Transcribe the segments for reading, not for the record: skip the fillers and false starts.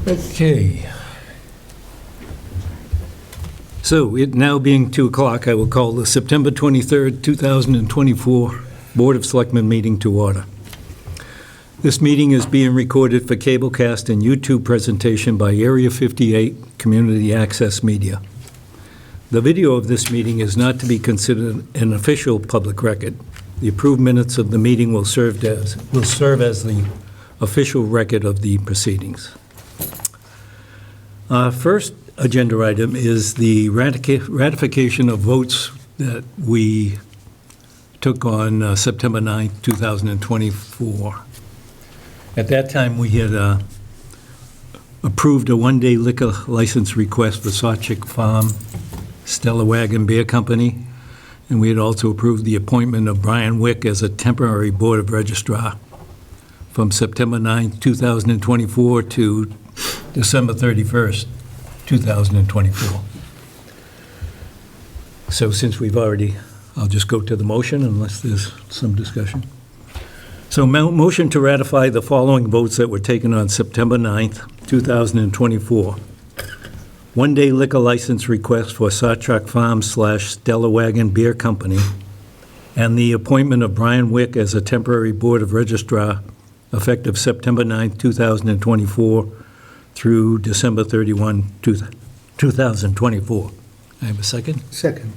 Okay. So, it now being 2 o'clock, I will call the September 23rd, 2024 Board of Selectmen meeting to order. This meeting is being recorded for cablecast and YouTube presentation by Area 58 Community Access Media. The video of this meeting is not to be considered an official public record. The approved minutes of the meeting will serve as the official record of the proceedings. Our first agenda item is the ratification of votes that we took on September 9th, 2024. At that time, we had approved a one-day liquor license request for Sawchick Farm, Stella Wagon Beer Company, and we had also approved the appointment of Brian Wick as a temporary Board of Registrar from September 9th, 2024 to December 31st, 2024. So since we've already, I'll just go to the motion unless there's some discussion. So motion to ratify the following votes that were taken on September 9th, 2024. One-day liquor license request for Sawchuck Farm / Stella Wagon Beer Company, and the appointment of Brian Wick as a temporary Board of Registrar effective September 9th, 2024 through December 31, 2024. I have a second? Second.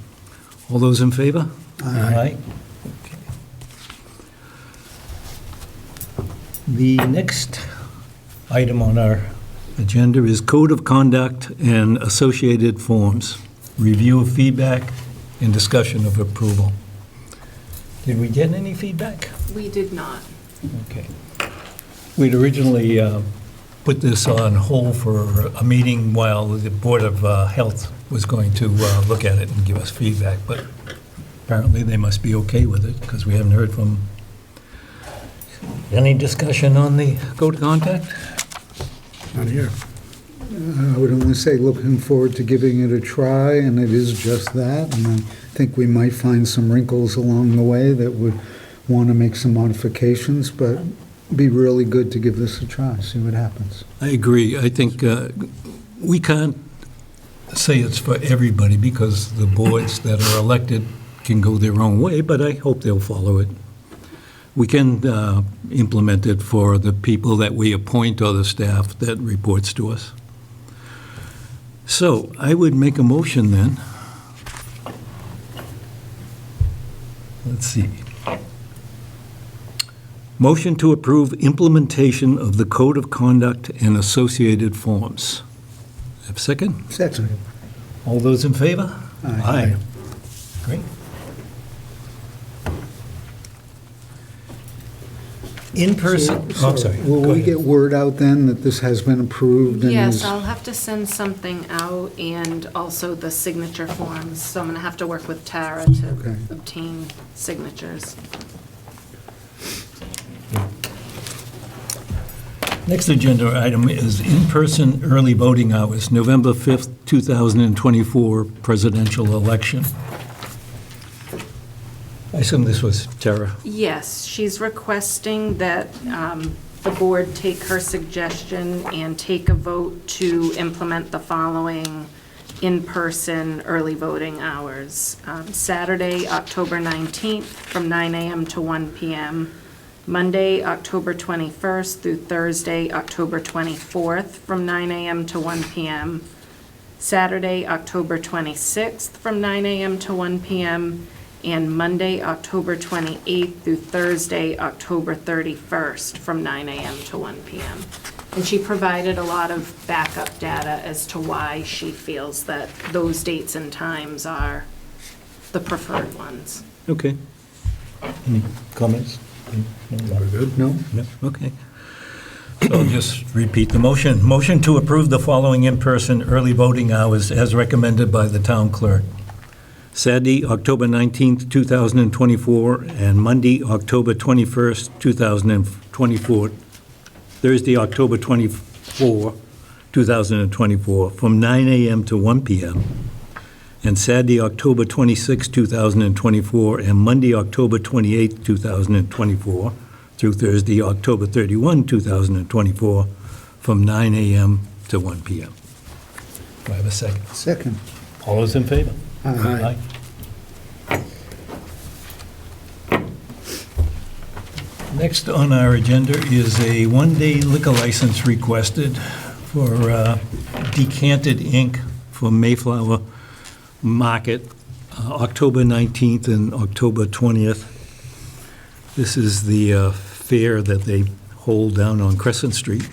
All those in favor? Aye. Okay. The next item on our agenda is Code of Conduct and associated forms, review of feedback, and discussion of approval. Did we get any feedback? We did not. Okay. We'd originally put this on hold for a meeting while the Board of Health was going to look at it and give us feedback, but apparently they must be okay with it because we haven't heard from. Any discussion on the Code of Conduct? Not here. I would only say looking forward to giving it a try, and it is just that. And I think we might find some wrinkles along the way that would want to make some modifications, but be really good to give this a try, see what happens. I agree. I think we can't say it's for everybody because the boards that are elected can go their own way, but I hope they'll follow it. We can implement it for the people that we appoint or the staff that reports to us. So I would make a motion then. Let's see. Motion to approve implementation of the Code of Conduct and associated forms. Have a second? Second. All those in favor? Aye. Great. In person, So I'm sorry. Will Go we ahead. get word out then that this has been approved? And Yes, is- I'll have to send something out and also the signature forms. So I'm going to have to work with Tara to Okay. obtain signatures. Next agenda item is in-person early voting hours, November 5th, 2024 presidential election. I assume this was Tara. Yes, she's requesting that the board take her suggestion and take a vote to implement the following in-person early voting hours. Saturday, October 19th, from 9 a.m. to 1 p.m., Monday, October 21st through Thursday, October 24th, from 9 a.m. to 1 p.m., Saturday, October 26th, from 9 a.m. to 1 p.m., and Monday, October 28th through Thursday, October 31st, from 9 a.m. to 1 p.m. And she provided a lot of backup data as to why she feels that those dates and times are the preferred ones. Okay. Any comments? We're good? No? No? Okay. So I'll just repeat the motion. Motion to approve the following in-person early voting hours as recommended by the town clerk. Saturday, October 19th, 2024, and Monday, October 21st, 2024. Thursday, October 24, 2024, from 9 a.m. to 1 p.m., and Saturday, October 26, 2024, and Monday, October 28, 2024, through Thursday, October 31, 2024, from 9 a.m. to 1 PM. Do I have a second? Second. All those in favor? Aye. Next on our agenda is a one-day liquor license requested for Decanted Inc. for Mayflower Market, October 19th and October 20th. This is the fair that they hold down on Crescent Street.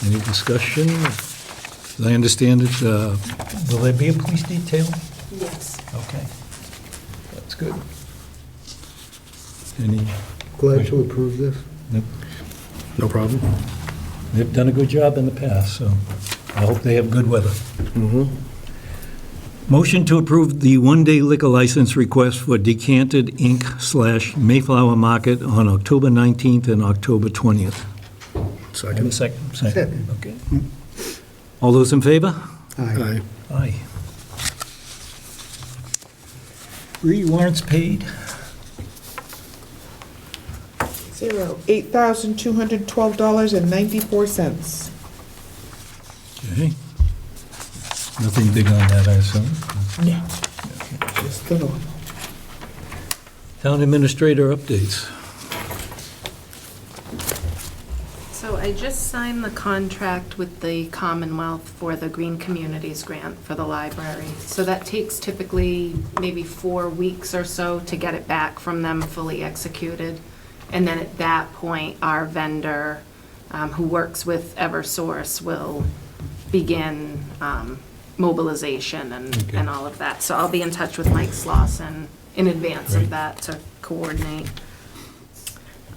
Any discussion? As I understand it, will there be a police detail? Yes. Okay, that's good. Any? Glad to approve this. Nope. No problem. They've done a good job in the past, so I hope they have good weather. Motion to approve the one-day liquor license request for Decanted Inc. / Mayflower Market on October 19th and October 20th. Have a second? Second. Okay. All those in favor? Aye. Aye. 3 warrants paid. $8,212.94. Okay. Nothing big on that, I assume? No, just the normal. Town administrator updates. So I just signed the contract with the Commonwealth for the Green Communities Grant for the library. So that takes typically maybe 4 weeks or so to get it back from them fully executed. And then at that point, our vendor, who works with Eversource, will begin mobilization Okay. and all of that. So I'll be in touch with Mike Slauson in advance Great. of that to coordinate.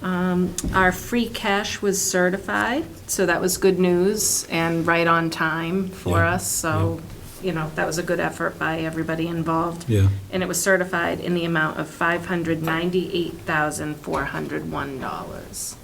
Our free cash was certified, so that was good news and right on time for Yeah, us. So, you know, that was a good effort by everybody involved. Yeah. And it was certified in the amount of $598,401.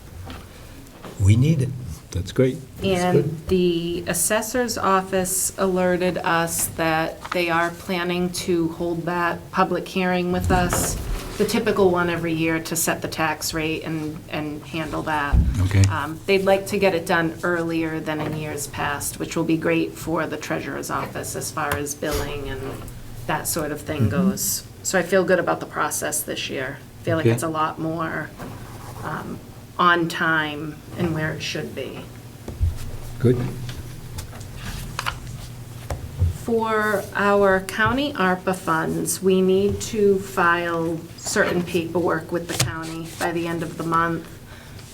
We need it. That's great. And the assessor's office alerted us that they are planning to hold that public hearing with us, the typical one every year to set the tax rate and handle that. Okay. They'd like to get it done earlier than in years past, which will be great for the treasurer's office as far as billing and that sort of thing goes. So I feel good about the process this year. I feel like Okay. it's a lot more on time and where it should be. Good. For our county ARPA funds, we need to file certain paperwork with the county by the end of the month.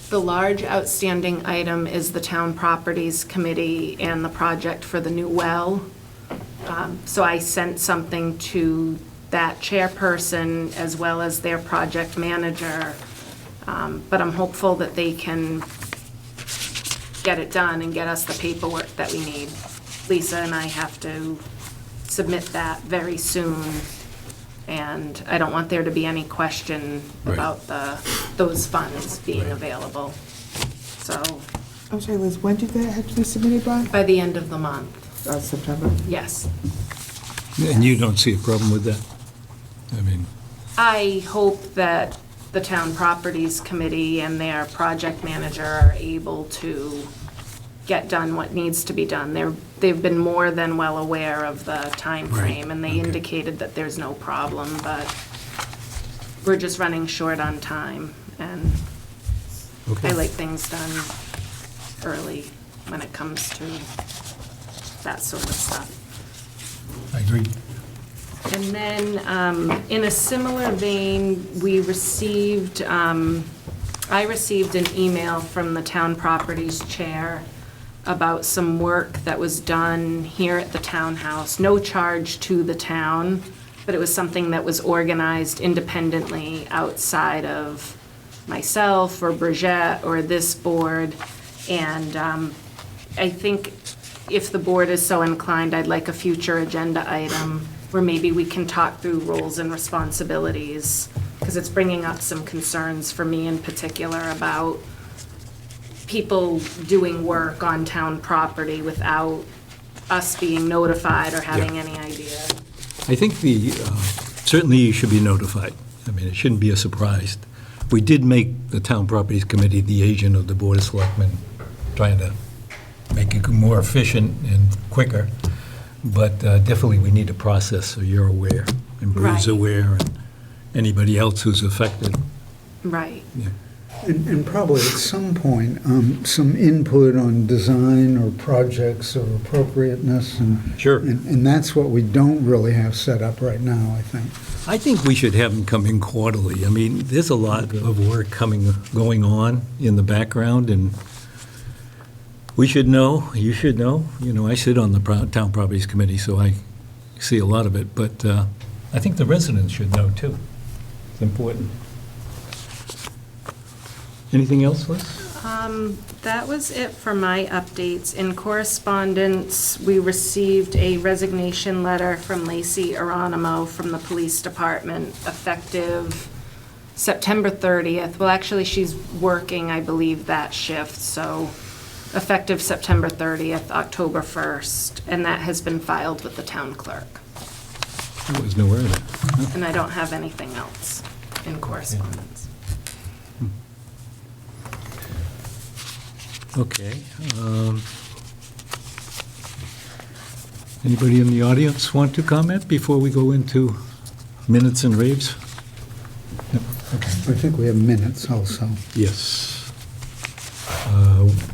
The large outstanding item is the Town Properties Committee and the project for the new well. So I sent something to that chairperson as well as their project manager. But I'm hopeful that they can get it done and get us the paperwork that we need. Lisa and I have to submit that very soon, and I don't want there to be any question Right. about those funds being available. So, I'm sorry, Liz, when did that have to be submitted by? by the end of the month, September. yes. And you don't see a problem with that? I mean, I hope that the Town Properties Committee and their project manager are able to get done what needs to be done. They've been more than well aware of the time frame, and they okay. indicated that there's no problem, but we're just running short on time, and okay. I like things done early when it comes to that sort of stuff. I agree. And then, in a similar vein, I received an email from the Town Properties Chair about some work that was done here at the townhouse, no charge to the town, but it was something that was organized independently outside of myself or Bridget or this board. And I think if the board is so inclined, I'd like a future agenda item where maybe we can talk through roles and responsibilities, because it's bringing up some concerns for me in particular about people doing work on town property without us being notified or having Yeah. any idea. I think certainly you should be notified. I mean, it shouldn't be a surprise. We did make the Town Properties Committee the agent of the Board of Selectmen, trying to make it more efficient and quicker. But definitely, we need a process so you're aware, and Bree's Right. aware, and anybody else who's affected. Right. Yeah. And probably at some point, some input on design or projects or appropriateness, and Sure. and that's what we don't really have set up right now, I think. I think we should have them come in quarterly. I mean, there's a lot of work going on in the background, and we should know, you should know. You know, I sit on the Town Properties Committee, so I see a lot of it, but I think the residents should know, too. It's important. Anything else, Liz? That was it for my updates. In correspondence, we received a resignation letter from Lacey Aronimo from the police department effective September 30th. Well, actually, she's working, I believe, that shift, so effective September 30th, October 1st, and that has been filed with the town clerk. I was nowhere of it. And I don't have anything else in correspondence. Okay. Anybody in the audience want to comment before we go into minutes and raves? No? Okay. I think we have minutes also. Yes.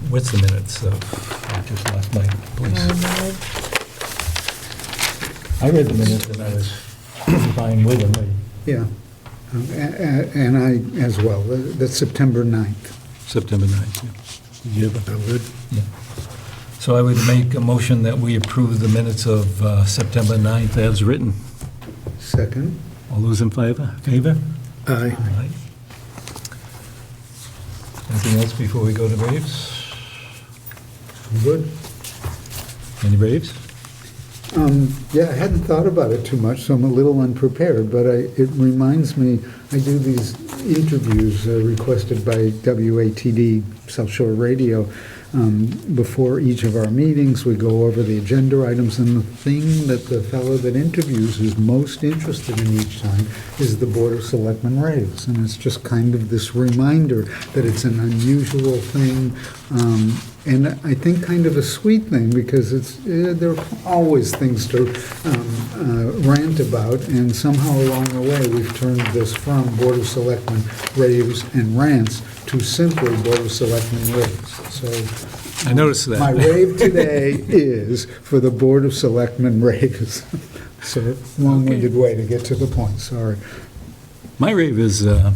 What's the minutes of, I just lost my place. I read the minutes and I was fine with them. Yeah. And I as well. That's September 9th. September 9th, yeah. Did you have a? Good. Yeah. So I would make a motion that we approve the minutes of September 9th as written. Second. All those in favor? Favor? Aye. Aye. Anything else before we go to raves? Good. Any raves? Yeah, I hadn't thought about it too much, so I'm a little unprepared, but it reminds me, I do these interviews requested by WATD, South Shore Radio. Before each of our meetings, we go over the agenda items, and the thing that the fellow that interviews is most interested in each time is the Board of Selectmen raves. And it's just kind of this reminder that it's an unusual thing, and I think kind of a sweet thing, because there are always things to rant about, and somehow along the way, we've turned this from Board of Selectmen raves and rants to simply Board of Selectmen raves. So I noticed that. my rave today is for the Board of Selectmen raves. So long-winded way to get to the point, sorry. My rave is, I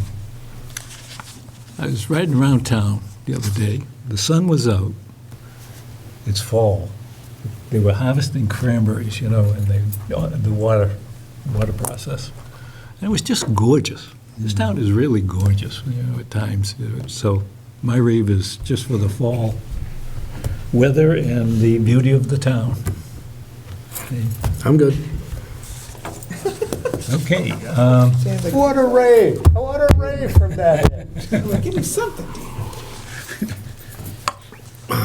was riding around town the other day. The sun was out. It's fall. They were harvesting cranberries, you know, and the water process. And it was just gorgeous. This town is really gorgeous, you know, at times. So my rave is just for the fall weather and the beauty of the town. I'm good. Okay. What a rave! What a rave from that end. Give me something, Dave.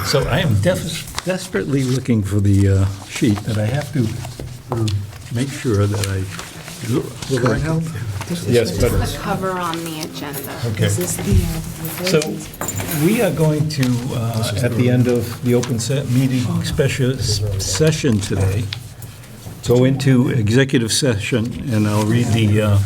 So I am desperately looking for the sheet that I have to make sure that I do. Will that help? Yes, but, The cover on the agenda. okay. Is this the So we are going to, at the end of the open meeting special session today, go into executive session, and I'll read the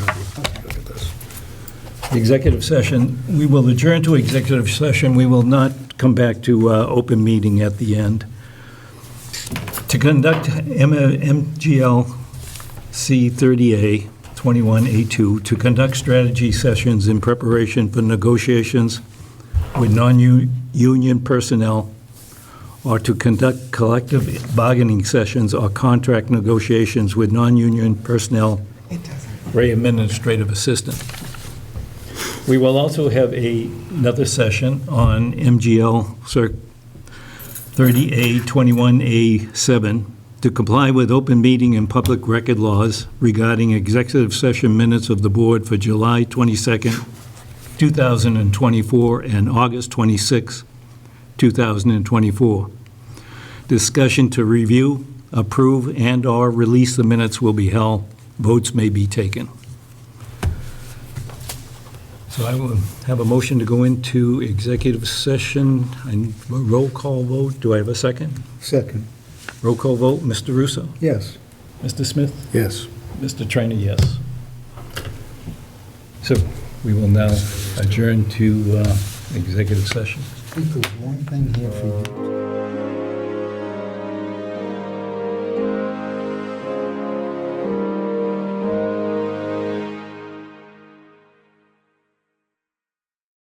executive session. We will adjourn to executive session. We will not come back to open meeting at the end. To conduct MGL-C 30A 21A2, to conduct strategy sessions in preparation for negotiations with non-union personnel, or to conduct collective bargaining sessions or contract negotiations with non-union personnel, It doesn't. or administrative assistant. We will also have another session on MGL 30A 21A7 to comply with open meeting and public record laws regarding executive session minutes of the board for July 22nd, 2024, and August 26, 2024. Discussion to review, approve, and/or release the minutes will be held. Votes may be taken. So I will have a motion to go into executive session and roll call vote. Do I have a second? Second, Roll call vote, Mr. Russo? yes. Mr. Smith? Yes. Mr. Trainer, yes. So we will now adjourn to executive session. I think there's one thing here for you.